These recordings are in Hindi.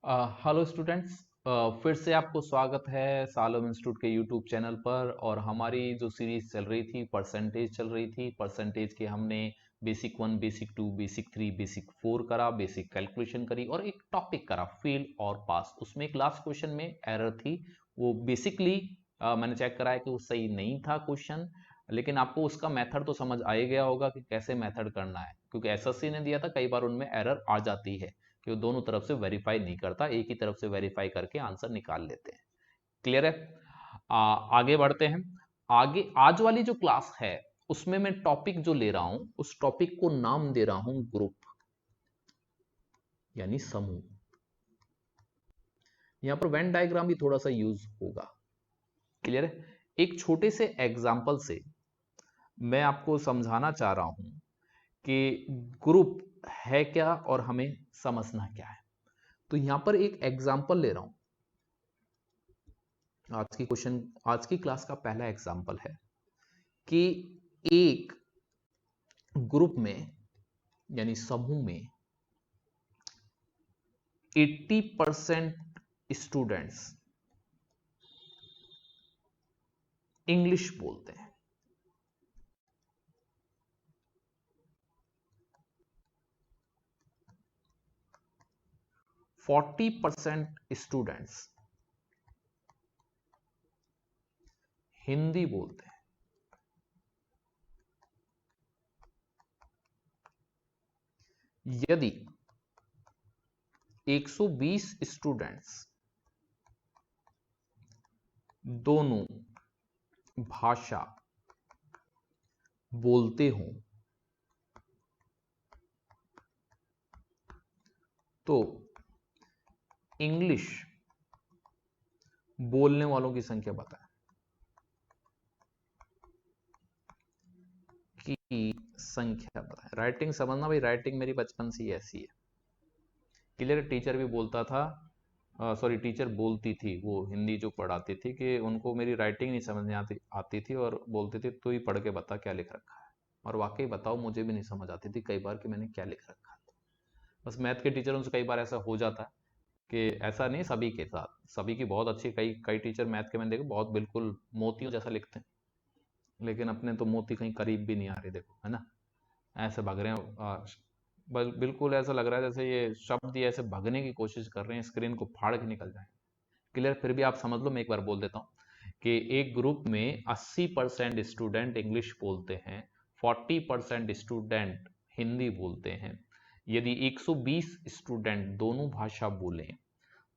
Hello students. फिर से आपको स्वागत है सालोम इंस्टीट्यूट के यूट्यूब चैनल पर। और हमारी जो सीरीज चल रही थी, परसेंटेज चल रही थी। परसेंटेज के हमने बेसिक 1, बेसिक 2, बेसिक 3, बेसिक 4 करा, बेसिक कैलकुलेशन करी और एक टॉपिक करा फेल और पास। उसमें एक लास्ट क्वेश्चन में एरर थी। वो बेसिकली मैंने चेक कराया कि वो सही नहीं था क्वेश्चन, लेकिन आपको उसका मेथड तो समझ आ ही गया होगा कि कैसे मेथड करना है, क्योंकि एसएससी ने दिया था। कई बार उनमें एरर आ जाती है कि वो दोनों तरफ से वेरीफाई नहीं करता, एक ही तरफ से वेरीफाई करके आंसर निकाल लेते हैं। क्लियर है? आगे बढ़ते हैं। आगे आज वाली जो क्लास है उसमें मैं टॉपिक जो ले रहा हूं, उस टॉपिक को नाम दे रहा हूं ग्रुप, यानी समूह। यहां पर वेन डायग्राम भी थोड़ा सा यूज होगा। क्लियर है? एक छोटे से एग्जाम्पल से मैं आपको समझाना चाह रहा हूं कि ग्रुप है क्या और हमें समझना क्या है। तो यहां पर एक एग्जाम्पल ले रहा हूं। आज की क्लास का पहला एग्जाम्पल है कि एक ग्रुप में यानी समूह में 80% स्टूडेंट्स इंग्लिश बोलते हैं। फोर्टी परसेंट स्टूडेंट्स हिंदी बोलते हैं। यदि 120 स्टूडेंट्स दोनों भाषा बोलते हों तो इंग्लिश बोलने वालों की संख्या बताएं। की संख्या बताएं। राइटिंग समझना भाई, राइटिंग मेरी बचपन से ही ऐसी है। क्लियर? टीचर भी बोलता था, सॉरी टीचर बोलती थी, वो हिंदी जो पढ़ाती थी, कि उनको मेरी राइटिंग नहीं समझ आती थी और बोलती थी तू ही पढ़ के बता क्या लिख रखा है। और वाकई बताओ, मुझे भी नहीं समझ आती थी कई बार कि मैंने क्या लिख रखा है। बस मैथ के टीचरों से कई बार ऐसा हो जाता है कि ऐसा नहीं सभी के साथ, सभी की बहुत अच्छी, कई कई टीचर मैथ के मैंने देखे बहुत बिल्कुल मोतियों जैसा लिखते हैं, लेकिन अपने तो मोती कहीं करीब भी नहीं आ रहे, देखो है ना, ऐसे भाग रहे हैं। बिल्कुल ऐसा लग रहा है जैसे ये शब्द ही ऐसे भागने की कोशिश कर रहे हैं, स्क्रीन को फाड़ के निकल जाए। क्लियर? फिर भी आप समझ लो, मैं एक बार बोल देता हूँ कि एक ग्रुप में 80% स्टूडेंट इंग्लिश बोलते हैं, 40% स्टूडेंट हिंदी बोलते हैं। यदि 120 स्टूडेंट दोनों भाषा बोलें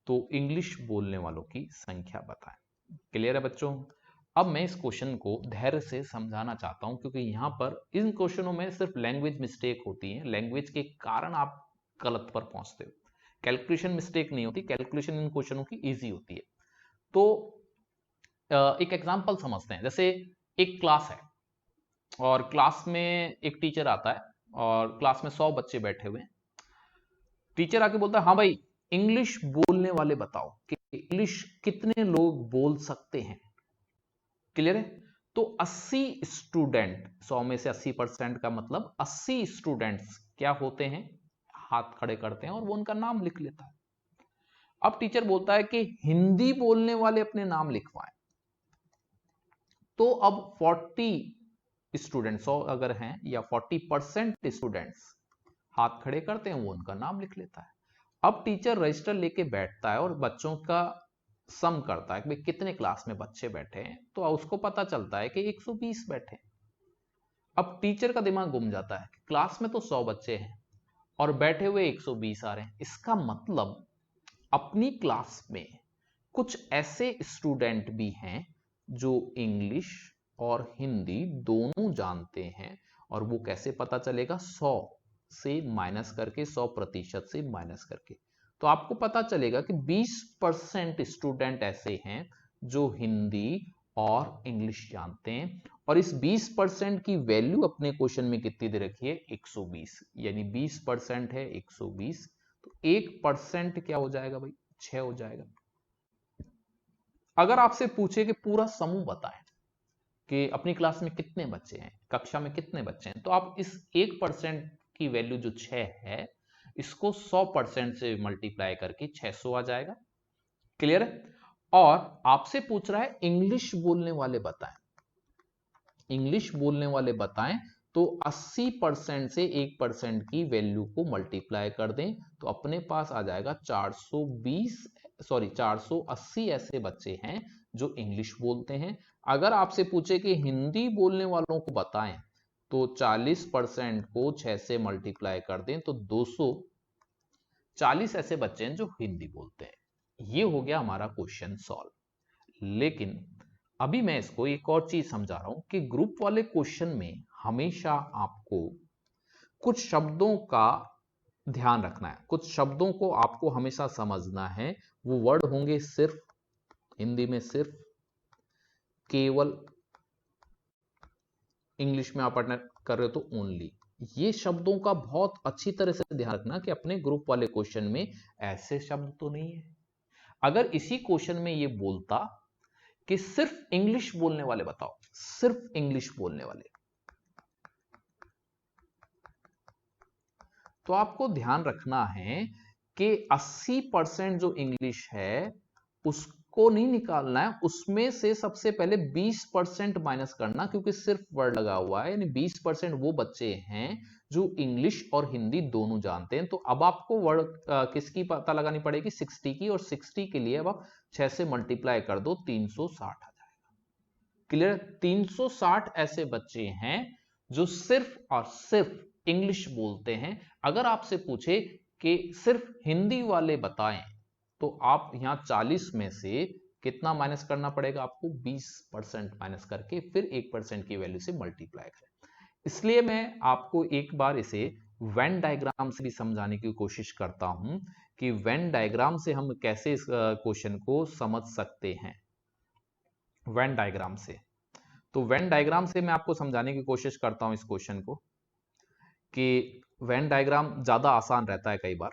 तो इंग्लिश बोलने वालों की संख्या बताएं। क्लियर है बच्चों? अब मैं इस क्वेश्चन को धैर्य से समझाना चाहता हूं, क्योंकि यहां पर इन क्वेश्चनों में सिर्फ लैंग्वेज मिस्टेक होती है। लैंग्वेज के कारण आप गलत पर पहुंचते हो। कैलकुलेशन मिस्टेक नहीं होती, कैलकुलेशन इन क्वेश्चनों की इजी होती है। तो एक एग्जांपल समझते हैं। जैसे एक क्लास है और क्लास में एक टीचर आता है और क्लास में 100 बच्चे बैठे हुए हैं। टीचर आके बोलता है हाँ भाई, इंग्लिश बोलने वाले बताओ कि इंग्लिश कितने लोग बोल सकते हैं। क्लियर है? तो 80 स्टूडेंट, 100 में से 80% का मतलब 80 स्टूडेंट्स क्या होते हैं, हाथ खड़े करते हैं और वो उनका नाम लिख लेता है। अब टीचर बोलता है कि हिंदी बोलने वाले अपने नाम लिखवाएं। तो अब 40 स्टूडेंट, 100 अगर हैं या 40% स्टूडेंट्स हाथ खड़े करते हैं, वो उनका नाम लिख लेता है। अब टीचर रजिस्टर लेके बैठता है और बच्चों का सम करता है कि भाई कितने क्लास में बच्चे बैठे हैं, तो उसको पता चलता है कि 120 बैठे हैं। अब टीचर का दिमाग घूम जाता है कि क्लास में तो 100 बच्चे हैं और बैठे हुए 120 आ रहे हैं। इसका मतलब अपनी क्लास में कुछ ऐसे स्टूडेंट भी हैं जो इंग्लिश और हिंदी दोनों जानते हैं। और वो कैसे पता चलेगा? 100 से माइनस करके, 100% से माइनस करके। तो आपको पता चलेगा कि 20% स्टूडेंट ऐसे हैं जो हिंदी और इंग्लिश जानते हैं। और इस 20% की वैल्यू अपने क्वेश्चन में कितनी दे रखी है? 120। यानी 20% है 120, तो 1% क्या हो जाएगा भाई? 6 हो जाएगा। अगर आपसे पूछे कि पूरा समूह बताएं कि अपनी क्लास में कितने बच्चे हैं, कक्षा में कितने बच्चे हैं, तो आप इस 1% की वैल्यू जो 6 है, इसको 100% से मल्टीप्लाई करके 600 आ जाएगा। क्लियर है? और आपसे पूछ रहा है इंग्लिश बोलने वाले बताएं, इंग्लिश बोलने वाले बताएं, तो 80% से 1% की वैल्यू को मल्टीप्लाई कर दें तो अपने पास आ जाएगा 480 ऐसे बच्चे हैं जो इंग्लिश बोलते हैं। अगर आपसे पूछे कि हिंदी बोलने वालों को बताएं तो 40% को 6 से मल्टीप्लाई कर दें तो 240 ऐसे बच्चे हैं जो हिंदी बोलते हैं। ये हो गया हमारा क्वेश्चन सॉल्व। लेकिन अभी मैं इसको एक और चीज समझा रहा हूं कि ग्रुप वाले क्वेश्चन में हमेशा आपको कुछ शब्दों का ध्यान रखना है, कुछ शब्दों को आपको हमेशा समझना है। वो वर्ड होंगे सिर्फ, हिंदी में सिर्फ, केवल, इंग्लिश में आप पढ़ना कर रहे हो तो ओनली। ये शब्दों का बहुत अच्छी तरह से ध्यान रखना कि अपने ग्रुप वाले क्वेश्चन में ऐसे शब्द तो नहीं है। अगर इसी क्वेश्चन में ये बोलता कि सिर्फ इंग्लिश बोलने वाले बताओ, सिर्फ इंग्लिश बोलने वाले, तो आपको ध्यान रखना है कि 80% जो इंग्लिश है उसको नहीं निकालना है, उसमें से सबसे पहले 20% माइनस करना, क्योंकि सिर्फ वर्ड लगा हुआ है, यानी 20% वो बच्चे हैं जो इंग्लिश और हिंदी दोनों जानते हैं। तो अब आपको वर्ड किसकी पता लगानी पड़ेगी, 60 की, और 60 के लिए अब आप 6 से मल्टीप्लाई कर दो, 360 आ जाएगा। क्लियर? 360 ऐसे बच्चे हैं जो सिर्फ और सिर्फ इंग्लिश बोलते हैं। अगर आपसे पूछे कि सिर्फ हिंदी वाले बताएं तो आप यहां 40 में से कितना माइनस करना पड़ेगा आपको, 20% माइनस करके फिर 1% की वैल्यू से मल्टीप्लाई करें। इसलिए मैं आपको एक बार इसे वेन डायग्राम से भी समझाने की कोशिश करता हूं कि वेन डायग्राम से हम कैसे इस क्वेश्चन को समझ सकते हैं। वेन डायग्राम से, तो वेन डायग्राम से मैं आपको समझाने की कोशिश करता हूं इस क्वेश्चन को कि वेन डायग्राम ज्यादा आसान रहता है कई बार।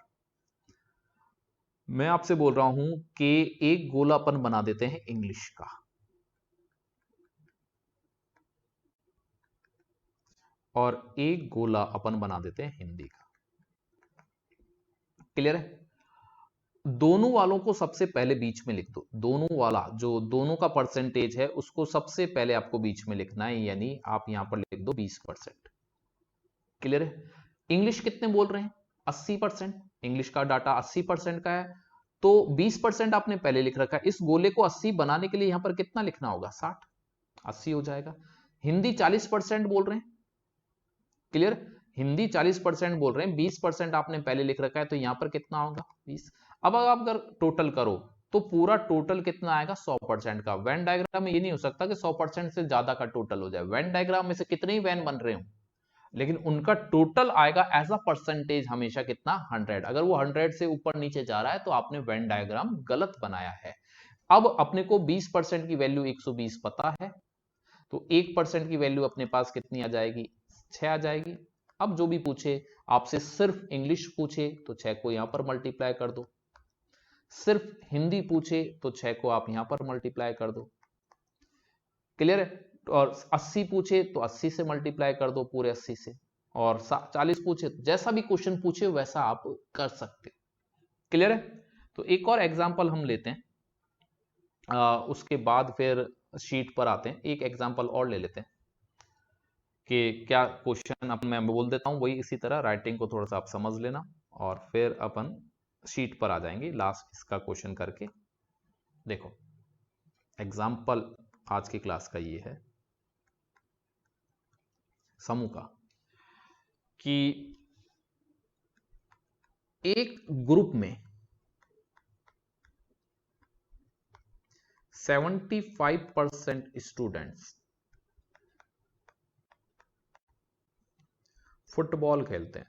मैं आपसे बोल रहा हूं कि एक गोलापन बना देते हैं इंग्लिश का, और एक गोला अपन बना देते हैं हिंदी का। क्लियर है? दोनों वालों को सबसे पहले बीच में लिख दो, दोनों वाला जो दोनों का परसेंटेज है उसको सबसे पहले आपको बीच में लिखना है, यानी आप यहां पर लिख दो 20%। क्लियर है? इंग्लिश कितने बोल रहे हैं, 80%, इंग्लिश का डाटा 80% का है, तो 20% आपने पहले लिख रखा है। इस गोले को 80 बनाने के लिए यहां पर कितना लिखना होगा, 60, 80 हो जाएगा। हिंदी 40% बोल रहे हैं, क्लियर? हिंदी 40% बोल रहे हैं, 20% आपने पहले लिख रखा है, तो यहां पर कितना होगा, 20। अब आप अगर टोटल करो तो पूरा टोटल कितना आएगा, 100% का। वेन डायग्राम में ये नहीं हो सकता कि 100% से ज्यादा का टोटल हो जाए। वेन डायग्राम में से कितने ही वैन बन रहे हो, लेकिन उनका टोटल आएगा एज अ परसेंटेज हमेशा कितना, 100। अगर वो 100 से ऊपर नीचे जा रहा है तो आपने वेन डायग्राम गलत बनाया है। अब अपने को 20% की वैल्यू 120 पता है, तो 1% की वैल्यू अपने पास कितनी आ जाएगी, 6 आ जाएगी। अब जो भी पूछे आपसे, सिर्फ इंग्लिश पूछे तो 6 को यहां पर मल्टीप्लाई कर दो, सिर्फ हिंदी पूछे तो 6 को आप यहां पर मल्टीप्लाई कर दो। क्लियर है? और 80 पूछे तो 80 से मल्टीप्लाई कर दो, पूरे 80 से, और 40 पूछे, जैसा भी क्वेश्चन पूछे वैसा आप कर सकते। क्लियर है? तो एक और एग्जांपल हम लेते हैं, उसके बाद फिर शीट पर आते हैं। एक एग्जांपल और ले लेते हैं कि क्या क्वेश्चन अपन, मैं बोल देता हूं वही, इसी तरह राइटिंग को थोड़ा सा आप समझ लेना, और फिर अपन शीट पर आ जाएंगे लास्ट इसका क्वेश्चन करके। देखो एग्जाम्पल आज की क्लास का ये है समूह का, कि एक ग्रुप में 75% स्टूडेंट्स फुटबॉल खेलते हैं,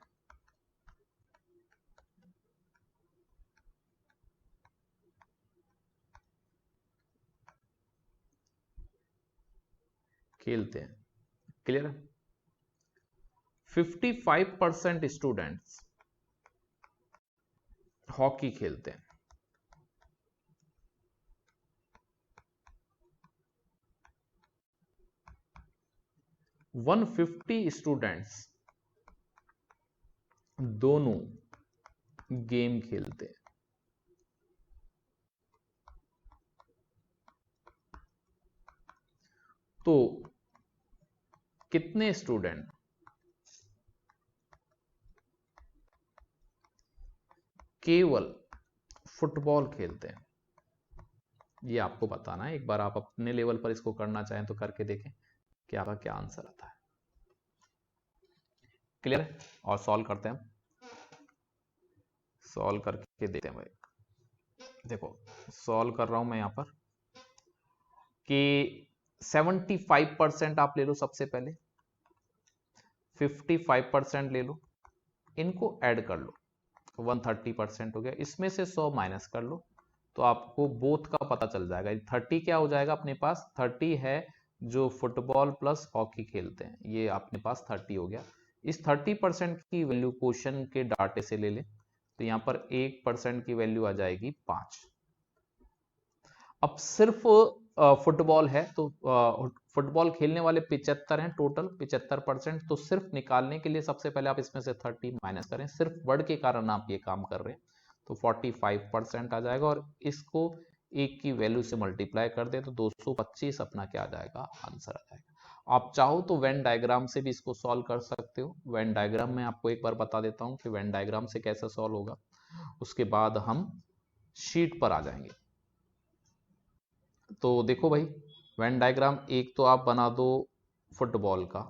क्लियर है? 55% स्टूडेंट्स हॉकी खेलते हैं, 150 स्टूडेंट्स दोनों गेम खेलते हैं। तो कितने स्टूडेंट केवल फुटबॉल खेलते हैं, ये आपको बताना है। एक बार आप अपने लेवल पर इसको करना चाहें तो करके देखें कि आपका क्या आंसर आता है। क्लियर है? और सॉल्व करते हैं, सॉल्व करके देखते हैं भाई। देखो सॉल्व कर रहा हूं मैं यहां पर कि 75% आप ले लो सबसे पहले, 55% ले लो, इनको ऐड कर लो, 130% हो गया। इसमें से 100 माइनस कर लो तो आपको बोथ का पता चल जाएगा। 30 क्या हो जाएगा अपने पास? 30 है जो फुटबॉल प्लस हॉकी खेलते हैं, ये अपने पास 30 हो गया। इस 30% की वैल्यू क्वेश्चन के डाटे से ले ले तो यहां पर 1% की वैल्यू आ जाएगी 5। अब सिर्फ फुटबॉल है तो फुटबॉल खेलने वाले 75 हैं टोटल, 75%। तो सिर्फ निकालने के लिए सबसे पहले आप इसमें से 30 माइनस करें, सिर्फ वर्ड के कारण आप ये काम कर रहे हैं, तो 45% आ जाएगा। और इसको एक की वैल्यू से मल्टीप्लाई कर दे तो 225 अपना क्या आ जाएगा? आंसर आ जाएगा। आप चाहो तो वेन डायग्राम से भी इसको सॉल्व कर सकते हो। वेन डायग्राम में आपको एक बार बता देता हूं कि वेन डायग्राम से कैसे सॉल्व होगा, उसके बाद हम शीट पर आ जाएंगे। तो देखो भाई, वेन डायग्राम एक तो आप बना दो फुटबॉल का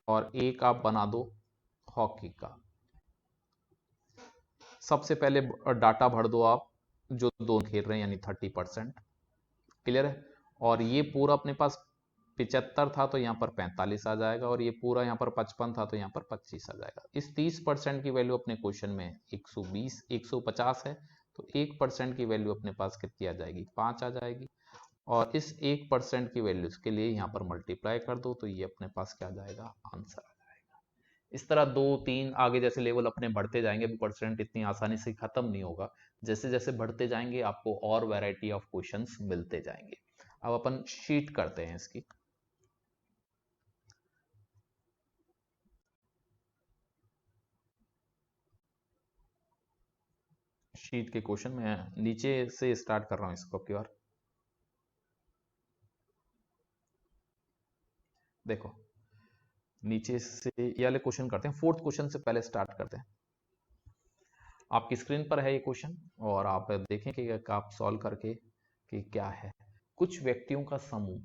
और एक आप बना दो हॉकी का। सबसे पहले डाटा भर दो आप जो दोनों खेल रहे हैं, यानी 30%। क्लियर है? और ये पूरा अपने पास 75 था तो यहाँ पर 45 आ जाएगा, और ये पूरा यहाँ पर 55 था तो यहाँ पर 25 आ जाएगा। इस 30% की वैल्यू अपने क्वेश्चन में 120 150 है, तो 1% की वैल्यू अपने पास कितनी आ जाएगी? 5 आ जाएगी। और इस 1% की वैल्यू के लिए यहाँ पर मल्टीप्लाई कर दो तो ये अपने पास क्या आ जाएगा? आंसर आ जाएगा। इस तरह 2 3 आगे जैसे लेवल अपने बढ़ते जाएंगे, अभी परसेंट इतनी आसानी से खत्म नहीं होगा। जैसे जैसे बढ़ते जाएंगे आपको और वैरायटी ऑफ क्वेश्चंस मिलते जाएंगे। अब अपन शीट करते हैं इसकी। शीट के क्वेश्चन में नीचे से स्टार्ट कर रहा हूं इसको आपकी बार। देखो नीचे से ये वाले क्वेश्चन करते हैं, फोर्थ क्वेश्चन से पहले स्टार्ट करते हैं। आपकी स्क्रीन पर है ये क्वेश्चन और आप देखें कि आप सॉल्व करके कि क्या है। कुछ व्यक्तियों का समूह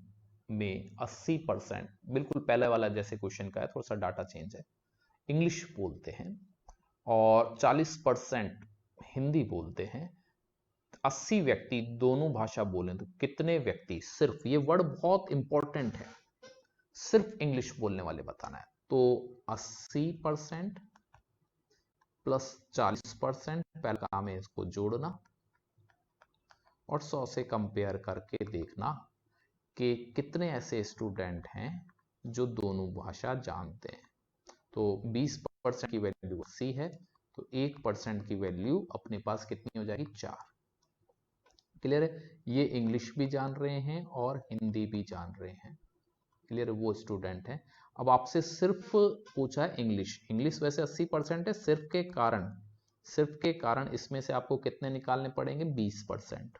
में 80%, बिल्कुल पहले वाला जैसे क्वेश्चन का है, थोड़ा सा डाटा चेंज है, इंग्लिश बोलते हैं और 40% हिंदी बोलते हैं। 80 व्यक्ति दोनों भाषा बोलें तो कितने व्यक्ति, सिर्फ ये वर्ड बहुत इंपॉर्टेंट है, सिर्फ इंग्लिश बोलने वाले बताना है। तो 80% प्लस 40%, पहला काम है इसको जोड़ना और 100 से कंपेयर करके देखना कि कितने ऐसे स्टूडेंट हैं जो दोनों भाषा जानते हैं। तो 20% की वैल्यू 80 है, तो 1% की वैल्यू अपने पास कितनी हो जाएगी? 4। क्लियर है? ये इंग्लिश भी जान रहे हैं और हिंदी भी जान रहे हैं। क्लियर है? वो स्टूडेंट है। अब आपसे सिर्फ पूछा है इंग्लिश, इंग्लिश वैसे 80% है, सिर्फ के कारण इसमें से आपको कितने निकालने पड़ेंगे? 20%,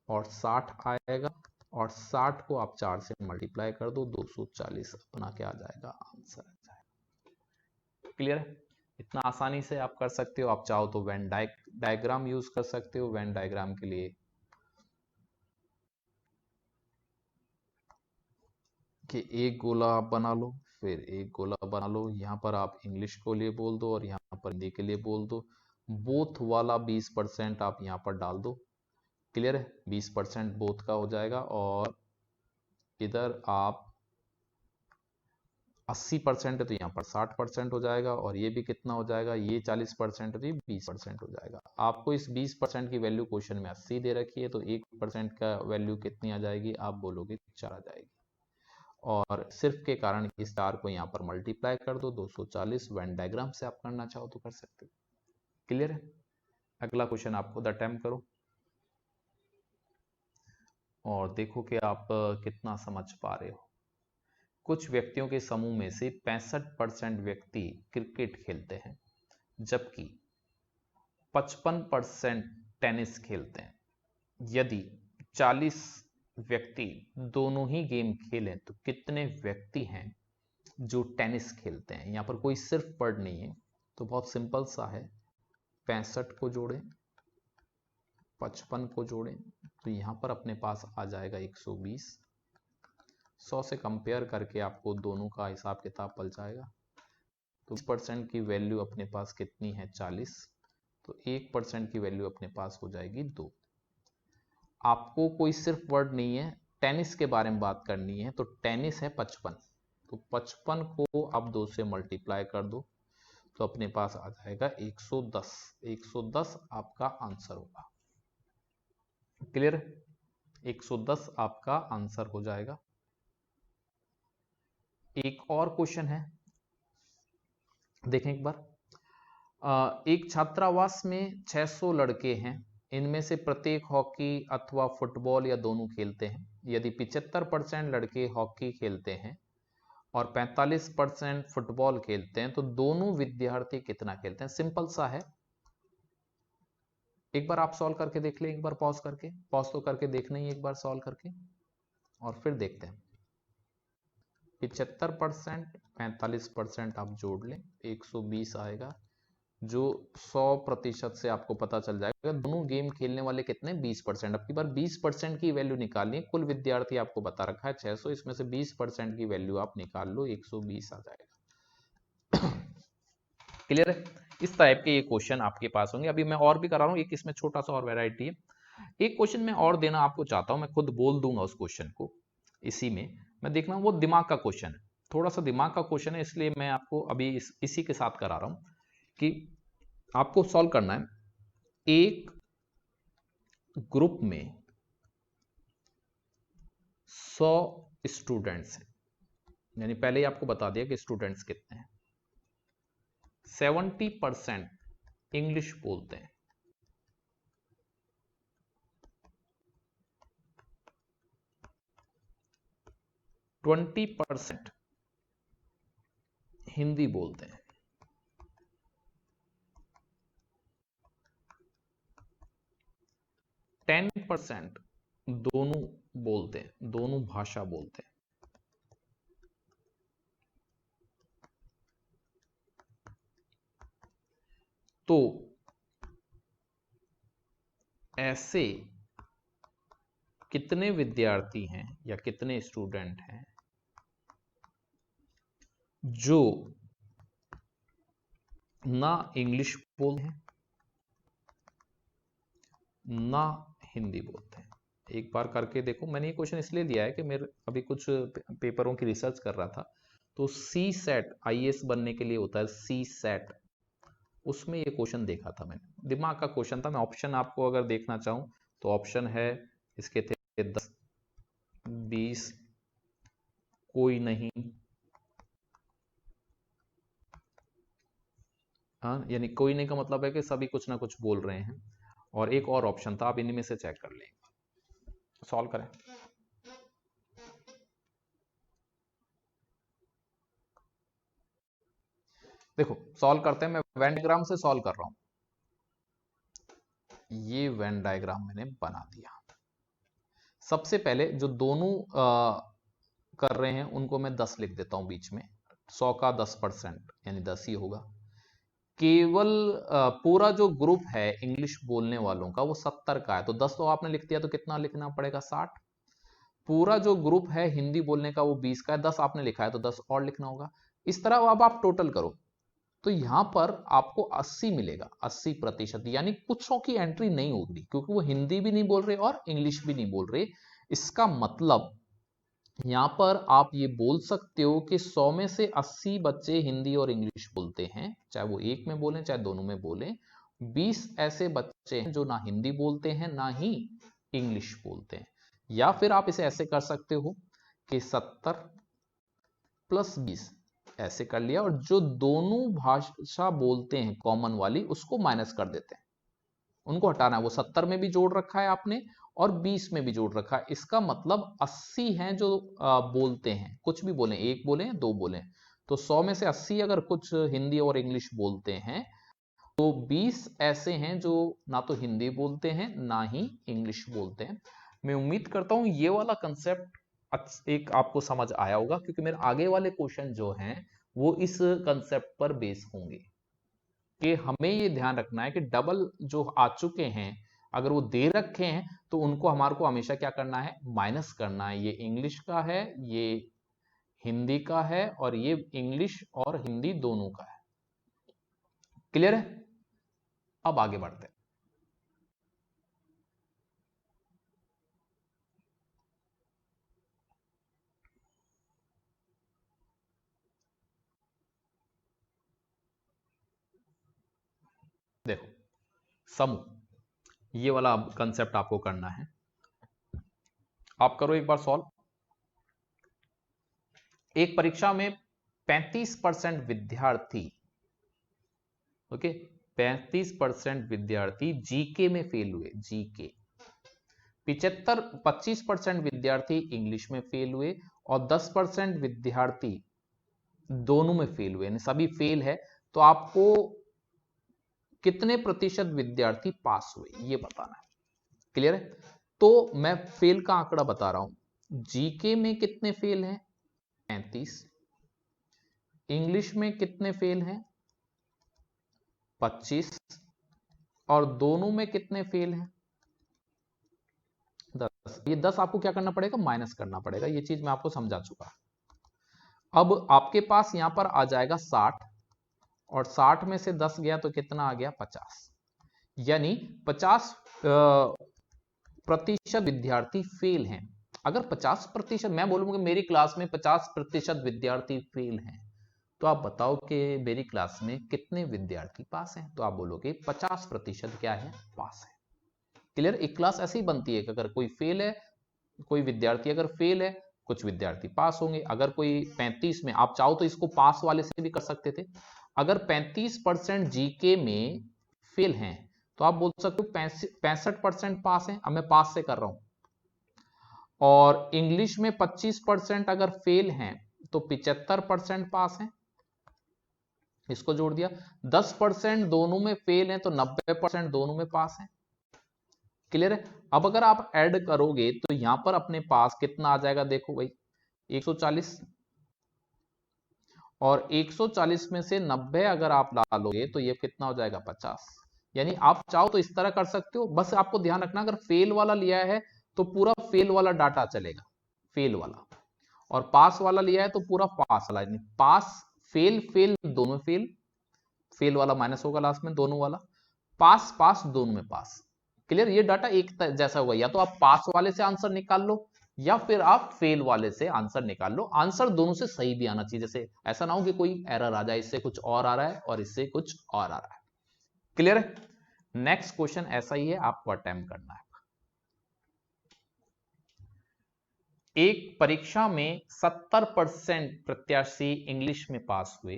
और 60 आएगा, और 60 को आप 4 से मल्टीप्लाई कर दो, 240 अपना क्या आ जाएगा? आंसर आ जाएगा। क्लियर है? इतना आसानी से आप कर सकते हो। आप चाहो तो वेन डायग्राम यूज कर सकते हो। वेन डायग्राम के लिए कि एक गोला आप बना लो, फिर एक गोला बना लो, यहाँ पर आप इंग्लिश को लिए बोल दो और यहाँ पर हिंदी के लिए बोल दो। बोथ वाला 20% आप यहाँ पर डाल दो। क्लियर है? 20% बोथ का हो जाएगा, और इधर आप 80% है तो यहाँ पर 60% हो जाएगा, और ये भी कितना हो जाएगा? ये 40% है तो ये 20% हो जाएगा। आपको इस 20% की वैल्यू क्वेश्चन में 80 दे रखी है, तो 1% का वैल्यू कितनी आ जाएगी? आप बोलोगे 4 आ जाएगी। और सिर्फ के कारण इस 4 को यहाँ पर मल्टीप्लाई कर दो, 240। वेन डायग्राम से आप करना चाहो तो कर सकते हो। क्लियर है? अगला क्वेश्चन आप खुद अटेम्प्ट करो और देखो कि आप कितना समझ पा रहे हो। कुछ व्यक्तियों के समूह में से 65% व्यक्ति क्रिकेट खेलते हैं, जबकि 55% टेनिस खेलते हैं। यदि 40 व्यक्ति दोनों ही गेम खेलें तो कितने व्यक्ति हैं जो टेनिस खेलते हैं? यहां पर कोई सिर्फ वर्ड नहीं है, तो बहुत सिंपल सा है। 65 को जोड़ें, 55 को जोड़ें, तो यहां पर अपने पास आ जाएगा 120। 100 से कंपेयर करके आपको दोनों का हिसाब किताब पल जाएगा। तो 1% की वैल्यू अपने पास कितनी है? 40। तो 1% की वैल्यू अपने पास हो जाएगी 2। आपको कोई सिर्फ वर्ड नहीं है, टेनिस के बारे में बात करनी है, तो टेनिस है 55, तो 55 को आप 2 से मल्टीप्लाई कर दो तो अपने पास आ जाएगा 110। 110 आपका आंसर होगा। क्लियर? 110 आपका आंसर हो जाएगा। एक और क्वेश्चन है, देखें एक बार। एक छात्रावास में 600 लड़के हैं, इनमें से प्रत्येक हॉकी अथवा फुटबॉल या दोनों खेलते हैं। यदि 75% लड़के हॉकी खेलते हैं और 45% फुटबॉल खेलते हैं तो दोनों विद्यार्थी कितना खेलते हैं? सिंपल सा है, एक बार आप सॉल्व करके देख लें। एक बार पॉज करके, पॉज तो करके देखना ही, एक बार सॉल्व करके और फिर देखते हैं। 75% 45% आप जोड़ लें, 120 आएगा, जो 100% से आपको पता चल जाएगा। दोनों गेम खेलने वाले कितने? 20%। अब की बार 20% की वैल्यू निकालनी है। कुल विद्यार्थी आपको बता रखा है 600, इसमें से 20% की वैल्यू आप निकाल लो, 120 आ जाएगा। क्लियर है? इस टाइप के ये क्वेश्चन आपके पास होंगे। अभी मैं और भी करा रहा हूँ, एक इसमें छोटा सा और वैरायटी है। एक क्वेश्चन मैं और देना आपको चाहता हूं, मैं खुद बोल दूंगा उस क्वेश्चन को इसी में। मैं देखना वो दिमाग का क्वेश्चन है, थोड़ा सा दिमाग का क्वेश्चन है, इसलिए मैं आपको अभी इसी के साथ करा रहा हूं कि आपको सॉल्व करना है। एक ग्रुप में 100 स्टूडेंट्स हैं, यानी पहले ही आपको बता दिया कि स्टूडेंट्स कितने हैं। 70% इंग्लिश बोलते हैं, 20% हिंदी बोलते हैं, 10% दोनों बोलते हैं, दोनों भाषा बोलते हैं। तो ऐसे कितने विद्यार्थी हैं या कितने स्टूडेंट हैं जो ना इंग्लिश बोलते हैं ना हिंदी बोलते हैं? एक बार करके देखो। मैंने ये क्वेश्चन इसलिए लिया है कि मेरे अभी कुछ पेपरों की रिसर्च कर रहा था, तो सी सेट आईएएस बनने के लिए होता है सी सेट, उसमें ये क्वेश्चन देखा था मैंने, दिमाग का क्वेश्चन था। मैं ऑप्शन आपको अगर देखना चाहूं तो ऑप्शन है इसके थे 10, 20, कोई नहीं, हाँ, यानी कोई नहीं का मतलब है कि सभी कुछ ना कुछ बोल रहे हैं, और एक और ऑप्शन था, आप इनमें से चेक कर लें, सॉल्व करें। देखो सॉल्व करते हैं, मैं वेन डायग्राम से सॉल्व कर रहा हूं। ये वेन डायग्राम मैंने बना दिया। सबसे पहले जो दोनों कर रहे हैं उनको मैं 10 लिख देता हूं बीच में, 100 का 10% यानी 10 ही होगा। केवल पूरा जो ग्रुप है इंग्लिश बोलने वालों का वो 70 का है, तो 10 तो आपने लिख दिया, तो कितना लिखना पड़ेगा? 60। पूरा जो ग्रुप है हिंदी बोलने का वो 20 का है, 10 आपने लिखा है तो 10 और लिखना होगा। इस तरह अब आप टोटल करो तो यहां पर आपको 80 मिलेगा, 80%, यानी कुछों की एंट्री नहीं होगी क्योंकि वो हिंदी भी नहीं बोल रहे और इंग्लिश भी नहीं बोल रहे। इसका मतलब यहां पर आप ये बोल सकते हो कि 100 में से 80 बच्चे हिंदी और इंग्लिश बोलते हैं, चाहे वो एक में बोलें चाहे दोनों में बोलें। 20 ऐसे बच्चे हैं जो ना हिंदी बोलते हैं ना ही इंग्लिश बोलते हैं। या फिर आप इसे ऐसे कर सकते हो कि 70 प्लस 20 ऐसे कर लिया, और जो दोनों भाषा बोलते हैं कॉमन वाली उसको माइनस कर देते हैं, उनको हटाना है। वो 70 में भी जोड़ रखा है आपने और 20 में भी जोड़ रखा है, इसका मतलब 80 हैं जो बोलते हैं, कुछ भी बोले, एक बोले दो बोले, तो 100 में से 80 अगर कुछ हिंदी और इंग्लिश बोलते हैं तो 20 ऐसे हैं जो ना तो हिंदी बोलते हैं ना ही इंग्लिश बोलते हैं। मैं उम्मीद करता हूं ये वाला कंसेप्ट एक आपको समझ आया होगा, क्योंकि मेरे आगे वाले क्वेश्चन जो हैं वो इस कंसेप्ट पर बेस होंगे कि हमें ये ध्यान रखना है कि डबल जो आ चुके हैं अगर वो दे रखे हैं तो उनको हमारे को हमेशा क्या करना है, माइनस करना है। ये इंग्लिश का है, ये हिंदी का है, और ये इंग्लिश और हिंदी दोनों का है। क्लियर है? अब आगे बढ़ते हैं। देखो, समूह, ये वाला कंसेप्ट आपको करना है। आप करो एक बार सॉल्व। एक परीक्षा में 35% विद्यार्थी, ओके, 35% विद्यार्थी जीके में फेल हुए, जीके। 25% विद्यार्थी इंग्लिश में फेल हुए और 10% विद्यार्थी दोनों में फेल हुए, यानी सभी फेल है। तो आपको कितने प्रतिशत विद्यार्थी पास हुए ये बताना है। क्लियर है? तो मैं फेल का आंकड़ा बता रहा हूं। जीके में कितने फेल हैं? 35। इंग्लिश में कितने फेल हैं? 25। और दोनों में कितने फेल हैं? 10। ये 10 आपको क्या करना पड़ेगा? माइनस करना पड़ेगा। ये चीज मैं आपको समझा चुका। अब आपके पास यहां पर आ जाएगा 60, और 60 में से 10 गया तो कितना आ गया? 50। यानी 50 प्रतिशत विद्यार्थी फेल हैं। अगर 50%, मैं बोलूंगा मेरी क्लास में 50% विद्यार्थी फेल हैं, तो आप बताओ कि मेरी क्लास में कितने विद्यार्थी पास हैं? तो आप बोलोगे 50% क्या है? पास है। क्लियर? एक क्लास ऐसी बनती है कि अगर कोई फेल है, कोई विद्यार्थी अगर फेल है, कुछ विद्यार्थी पास होंगे। अगर कोई 35 में, आप चाहो तो इसको पास वाले से भी कर सकते थे। अगर 35% जीके में फेल हैं तो आप बोल सकते हो 65% पास हैं। अब मैं पास से कर रहा हूं। और इंग्लिश में 25% अगर फेल हैं तो 75% पास हैं, इसको जोड़ दिया। 10% दोनों में फेल हैं तो 90% दोनों में पास हैं। क्लियर है? अब अगर आप ऐड करोगे तो यहां पर अपने पास कितना आ जाएगा? देखो भाई, 140, और 140 में से 90 अगर आप डालोगे तो ये कितना हो जाएगा? 50। यानी आप चाहो तो इस तरह कर सकते हो। बस आपको ध्यान रखना, अगर फेल वाला लिया है तो पूरा फेल वाला डाटा चलेगा, फेल वाला। और पास वाला लिया है तो पूरा पास वाला, यानी पास फेल फेल दोनों फेल, फेल वाला माइनस होगा लास्ट में, दोनों वाला पास पास दोनों में पास। क्लियर? ये डाटा एक जैसा होगा। या तो आप पास वाले से आंसर निकाल लो या फिर आप फेल वाले से आंसर निकाल लो। आंसर दोनों से सही भी आना चाहिए। जैसे ऐसा ना हो कि कोई एरर आ जाए, इससे कुछ और आ रहा है और इससे कुछ और आ रहा है। क्लियर है? नेक्स्ट क्वेश्चन ऐसा ही है, आपको अटेम्प्ट करना है। एक परीक्षा में 70% प्रत्याशी इंग्लिश में पास हुए,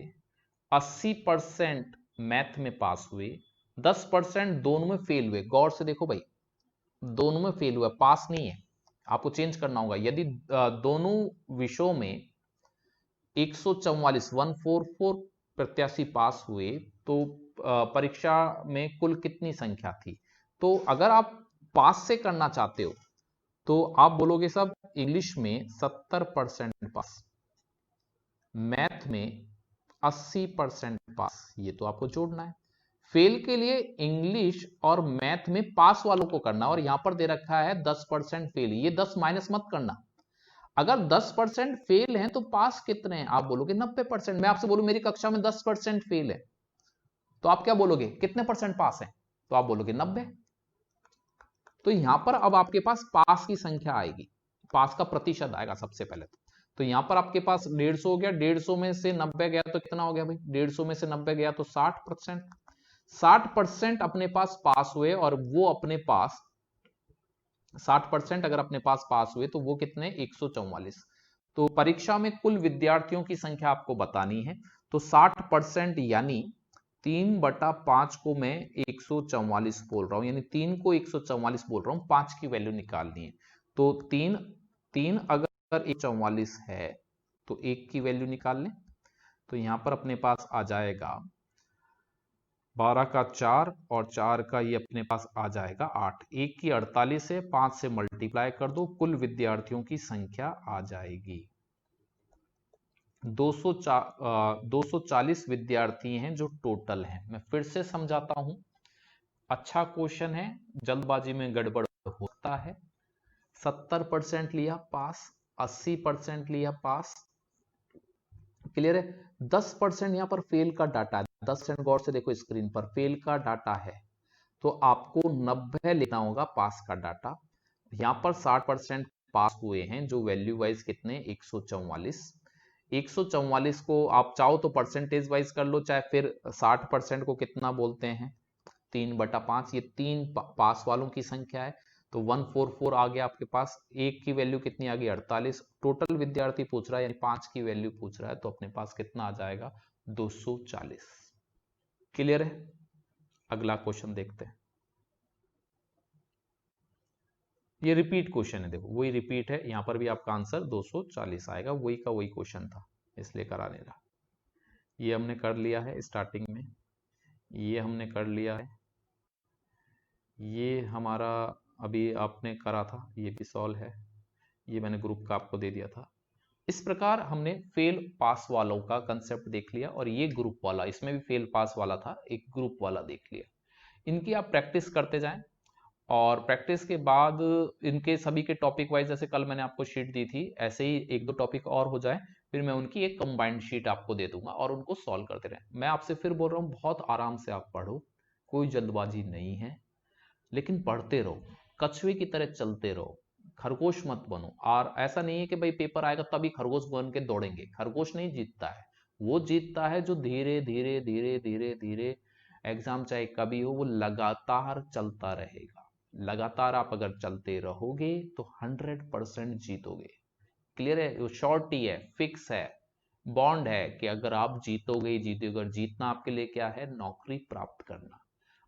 80% मैथ में पास हुए, 10% दोनों में फेल हुए। गौर से देखो भाई, दोनों में फेल हुआ, पास नहीं है। आपको चेंज करना होगा। यदि दोनों विषयों में 144 प्रत्याशी पास हुए तो परीक्षा में कुल कितनी संख्या थी? तो अगर आप पास से करना चाहते हो तो आप बोलोगे सब इंग्लिश में 70% पास, मैथ में 80% पास, ये तो आपको जोड़ना है। फेल के लिए इंग्लिश और मैथ में पास वालों को करना, और यहां पर दे रखा है 10% फेल, ये 10 माइनस मत करना। अगर 10% फेल हैं तो पास कितने हैं? आप बोलोगे 90%। मैं आपसे बोलूं मेरी कक्षा में 10% फेल है तो आप क्या बोलोगे? कितने परसेंट पास है? तो आप बोलोगे 90। तो यहां पर अब आपके पास पास की संख्या आएगी, पास का प्रतिशत आएगा सबसे पहले। तो यहां पर आपके पास 150 हो गया, 150 में से 90 गया तो कितना हो गया भाई? 150 में से 90 गया तो 60%। 60% अपने पास हुए, और वो अपने पास 60% अगर अपने पास हुए तो वो कितने? 144। तो परीक्षा में कुल विद्यार्थियों की संख्या आपको बतानी है। तो 60% यानी 3/5 को मैं 144 बोल रहा हूं, यानी 3 को 144 बोल रहा हूं, 5 की वैल्यू निकालनी है। तो 3 अगर 144 है तो 1 की वैल्यू निकाल लें। तो यहां पर अपने पास आ जाएगा 12 का 4 और 4 का ये अपने पास आ जाएगा 8। 1 की 48 है, 5 से मल्टीप्लाई कर दो, कुल विद्यार्थियों की संख्या आ जाएगी 240 विद्यार्थी हैं जो टोटल हैं। मैं फिर से समझाता हूं, अच्छा क्वेश्चन है, जल्दबाजी में गड़बड़ होता है। 70% लिया पास, 80% लिया पास, क्लियर है। 10% यहां पर फेल का डाटा है, 10% गौर से देखो स्क्रीन पर, फेल का डाटा है तो आपको 90 लिखना होगा पास का डाटा। यहां पर 60% पास हुए हैं, जो वैल्यू वाइज कितने 144। 144 को आप चाहो तो परसेंटेज वाइज कर लो, चाहे फिर 60% को कितना बोलते हैं 3/5। ये 3 पास वालों की संख्या है, तो 144 आ गया आपके पास। एक की वैल्यू कितनी आ गई 48। टोटल विद्यार्थी पूछ रहा है, यानी 5 की वैल्यू पूछ रहा है, तो अपने पास कितना आ जाएगा 240। क्लियर है। अगला क्वेश्चन देखते हैं। ये रिपीट क्वेश्चन है, देखो वही रिपीट है, यहां पर भी आपका आंसर 240 आएगा, वही का वही क्वेश्चन था, इसलिए करा नहीं रहा। ये हमने कर लिया है स्टार्टिंग में, ये हमने कर लिया है, ये हमारा अभी आपने करा था, ये भी सॉल्व है, ये मैंने ग्रुप का आपको दे दिया था। इस प्रकार हमने फेल पास वालों का कंसेप्ट देख लिया, और ये ग्रुप वाला, इसमें भी फेल पास वाला था, एक ग्रुप वाला देख लिया। इनकी आप प्रैक्टिस करते जाएं, और प्रैक्टिस के बाद इनके सभी के टॉपिक वाइज, जैसे कल मैंने आपको शीट दी थी, ऐसे ही एक दो टॉपिक और हो जाए, फिर मैं उनकी एक कंबाइंड शीट आपको दे दूंगा और उनको सॉल्व करते रहें। मैं आपसे फिर बोल रहा हूँ, बहुत आराम से आप पढ़ो, कोई जल्दबाजी नहीं है, लेकिन पढ़ते रहो, कछुए की तरह चलते रहो, खरगोश मत बनो। और ऐसा नहीं है कि भाई पेपर आएगा तभी खरगोश बन के दौड़ेंगे, खरगोश नहीं जीतता है, वो जीतता है जो धीरे धीरे धीरे धीरे धीरे, एग्जाम चाहे कभी हो, वो लगातार चलता रहेगा। लगातार आप अगर चलते रहोगे तो 100% जीतोगे। क्लियर है, वो शॉर्ट ही है, फिक्स है, बॉन्ड है कि अगर आप जीतोगे ही जीतोगे। अगर जीतना आपके लिए क्या है, नौकरी प्राप्त करना।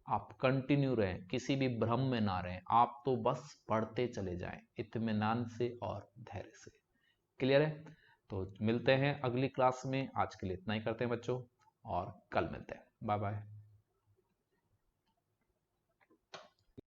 आप कंटिन्यू रहें, किसी भी भ्रम में ना रहें, आप तो बस पढ़ते चले जाएं इत्मीनान से और धैर्य से। क्लियर है। तो मिलते हैं अगली क्लास में, आज के लिए इतना ही करते हैं बच्चों, और कल मिलते हैं। Bye bye.